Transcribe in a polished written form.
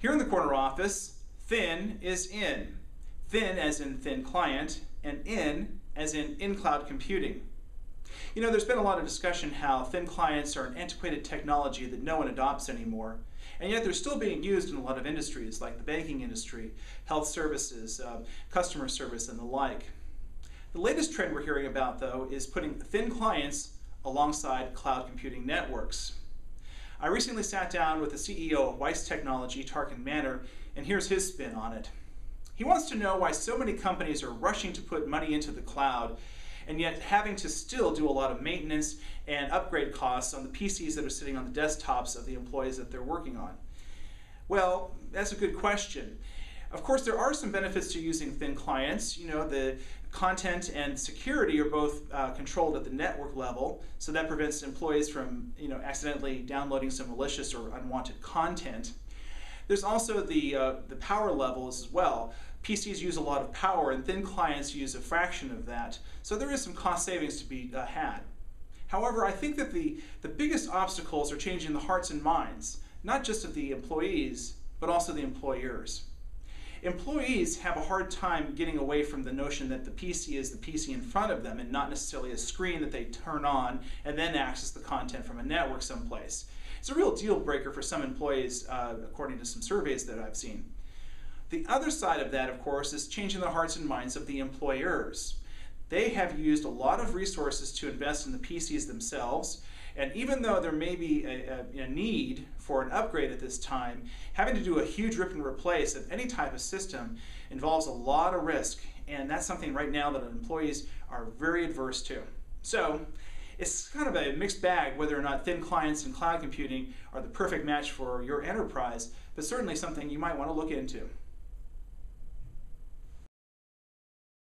Here in the corner office, thin is in. Thin as in thin client, and in as in cloud computing. You know, there's been a lot of discussion how thin clients are an antiquated technology that no one adopts anymore, and yet they're still being used in a lot of industries like the banking industry, health services, customer service, and the like. The latest trend we're hearing about, though, is putting thin clients alongside cloud computing networks. I recently sat down with the CEO of Weiss Technology, Tarkan Maner, and here's his spin on it. He wants to know why so many companies are rushing to put money into the cloud and yet having to still do a lot of maintenance and upgrade costs on the PCs that are sitting on the desktops of the employees that they're working on. Well, that's a good question. Of course, there are some benefits to using thin clients. You know, the content and security are both controlled at the network level, so that prevents employees from, accidentally downloading some malicious or unwanted content. There's also the power levels as well. PCs use a lot of power, and thin clients use a fraction of that, so there is some cost savings to be had. However, I think that the biggest obstacles are changing the hearts and minds, not just of the employees, but also the employers. Employees have a hard time getting away from the notion that the PC is the PC in front of them and not necessarily a screen that they turn on and then access the content from a network someplace. It's a real deal breaker for some employees, according to some surveys that I've seen. The other side of that, of course, is changing the hearts and minds of the employers. They have used a lot of resources to invest in the PCs themselves, and even though there may be a need for an upgrade at this time, having to do a huge rip and replace of any type of system involves a lot of risk, and that's something right now that employees are very adverse to. So it's kind of a mixed bag whether or not thin clients and cloud computing are the perfect match for your enterprise, but certainly something you might want to look into.